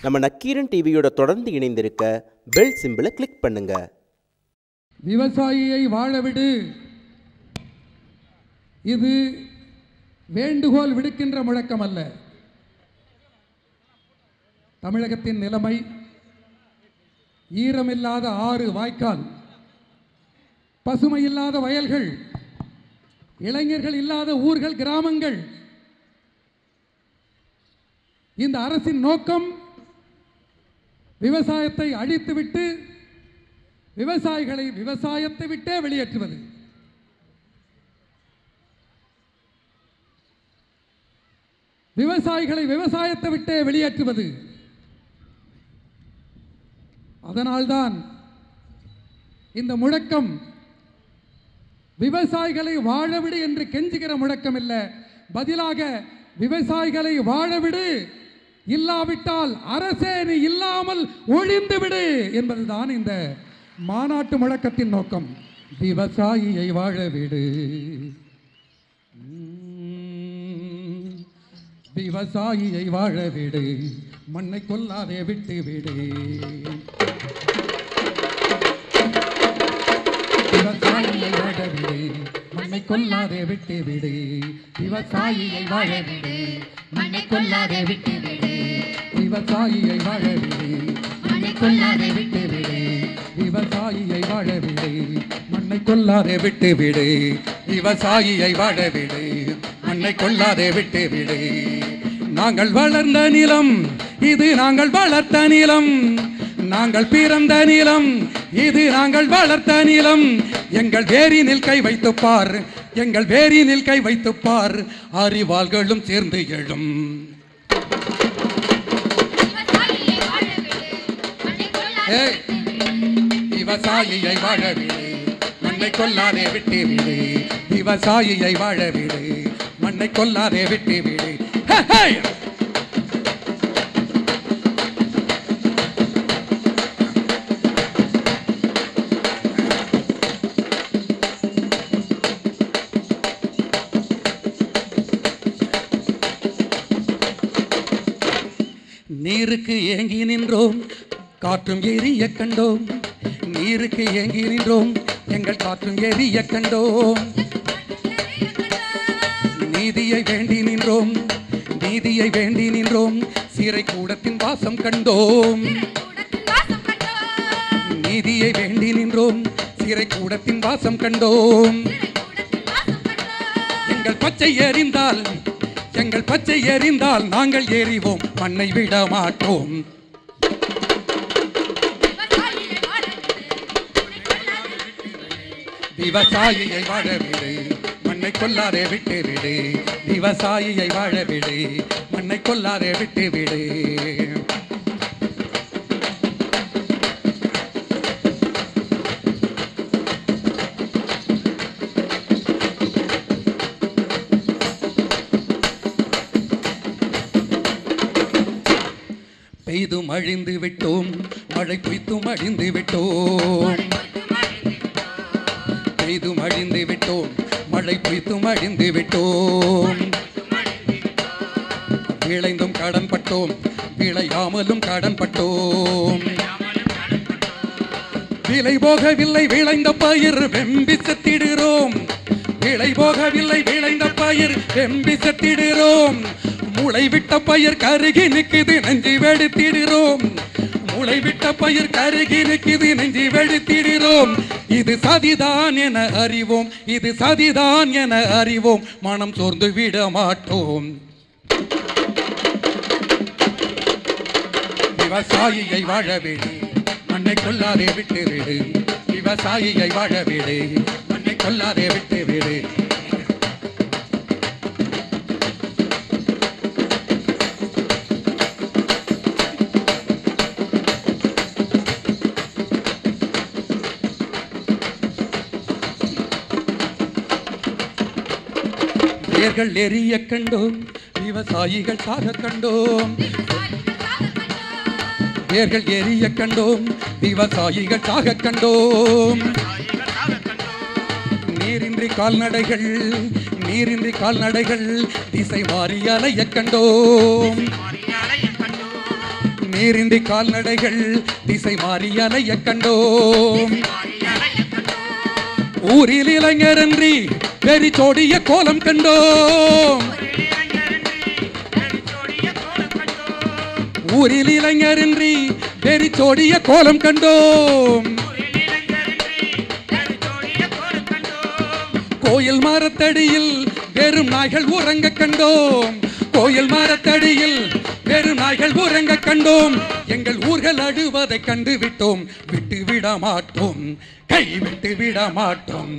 நம்ம நக்கீரன் டிவியோட தொடர்ந்து இணைந்திருக்க பெல் சிம்பிளை கிளிக் பண்ணுங்க. விவசாயியை வாழவிடு, இது வேண்டுகோள் விடுக்கின்ற முழக்கம் அல்ல. தமிழகத்தின் நிலைமை ஈரமில்லாத ஆறு வாய்க்கால், பசுமை இல்லாத வயல்கள், இளைஞர்கள் இல்லாத ஊர்கள், கிராமங்கள். இந்த அரசின் நோக்கம் விவசாயத்தை அழித்துவிட்டு விவசாயிகளை விவசாயத்தை விட்டே வெளியேற்றுவது. விவசாயிகளை விவசாயத்தை விட்டே வெளியேற்றுவது. அதனால்தான் இந்த முழக்கம் விவசாயிகளை வாழவிடு என்று கெஞ்சுகிற முழக்கம் இல்லை, பதிலாக விவசாயிகளை வாழவிடு, இல்லாவிட்டால் அரசே நீ இல்லாமல் ஒழிந்துவிடு என்பதுதான் இந்த மாநாட்டு முழக்கத்தின் நோக்கம். விவசாயியை வாழவிடு, விவசாயியை வாழவிடு, மண்ணை கொல்லாதே விட்டு விடு. விவசாயியை வாழவிடு, மண்ணை கொல்லாதே விட்டு விடு. விவசாயியை வாழவிடு, மண்ணை கொல்லாதே விட்டு விடு. விவசாயியை வாழவிடு, மண்ணை கொல்லாதே விட்டு விடு. விவசாயியை வாழவிடு, மண்ணை கொல்லாதே விட்டு விடு. விவசாயியை வாழவிடு, மண்ணை கொல்லாதே விட்டு விடு. நாங்கள் வளர்ந்த நிலம் இது, நாங்கள் வளர்த்த நிலம். நாங்கள் பிறந்த நிலம் இது, நாங்கள் வளர்த்த நிலம். எங்கள் வேரினில் கை வைத்து பார், எங்கள் வேரினில் கை வைத்து பார், அறிவாள்களும் சேர்ந்து எழும். விவசாயியை வாழவிடு, மண்ணை கொல்லாதே விட்டு விடு. விவசாயியை வாழவிடு, மண்ணை கொல்லாதே விட்டு விடு. நீருக்கு ஏங்கி நின்றோம், காற்றும் எரிய கண்டோம். நீருக்கு ஏங்கி நின்றோம், எங்கள் காற்றும் எரிய கண்டோம். நீதியை வேண்டி நின்றோம், நீதியை வேண்டி நின்றோம். சிறை கூடத்தின் வாசம் கண்டோம். நீதியை வேண்டி நின்றோம், சிறை கூடத்தின் வாசம் கண்டோம். எங்கள் பச்சை எறிந்தால், எங்கள் பச்சை எறிந்தால் நாங்கள் எறிவோம், மண்ணை விட மாட்டோம். விவசாயியை வாழவிடு, மண்ணை கொல்லாதே விட்டு விடு. விவசாயியை வாழவிடு, மண்ணை கொல்லாதே விட்டு விடு. பெய்தும் அழிந்து விட்டோம், மழை பொய்த்தும் அழிந்து விட்டோம். பெய்தும் அழிந்து விட்டோம், மழை பொய்த்தும் அழிந்து விட்டோம். விளைந்தும் கடன் பட்டோம், விளையாமலும் கடன் பட்டோம். விலை போகவில்லை விளைந்த பயிர் வெம்பி செத்திடுகிறோம். விலை போகவில்லை விளைந்த பயிர் வெம்பி செத்திடுகிறோம். முளை விட்ட பயிர் கருகி நிற்குது, நெஞ்சு வெடித்திடுகிறோம். முளை விட்ட பயிர் கருகி நிற்குது, நெஞ்சு வெடித்திடுகிறோம். இது சதிதான் என அறிவோம், இது சதிதான் என அறிவோம், மனம் சோர்ந்து விட மாட்டோம். விவசாயியை வாழவிடு, மண்ணை கொல்லாதே விட்டு விடு. விவசாயியை வாழவிடு, மண்ணை கொல்லாதே விட்டு விடு. வேர்கள் எரிய கண்டோம், விவசாயிகள் சாக கண்டோம். வேர்கள் எரிய கண்டோம், விவசாயிகள் சாக கண்டோம். நீரின்றி கால்நடைகள், நீரின்றி கால்நடைகள் திசை மாறி அலைய கண்டோம். நீரின்றி கால்நடைகள் திசை மாறி அலைய கண்டோம். ஊரில் இளைஞரன்றி வெறிச்சோடிய கோலம் கண்டோம். ஊரில் இளைஞரின்றி வெறிச்சோடிய கோலம் கண்டோம். கோயில் மரத்தடியில் வெறும் நாய்கள் உறங்க கண்டோம். கோயில் மரத்தடியில் வெறும் நாய்கள் உறங்க கண்டோம். எங்கள் ஊர்கள் அழுவதை கண்டு விட்டோம். விட்டு விட மாட்டோம், கை விட்டு விட மாட்டோம்.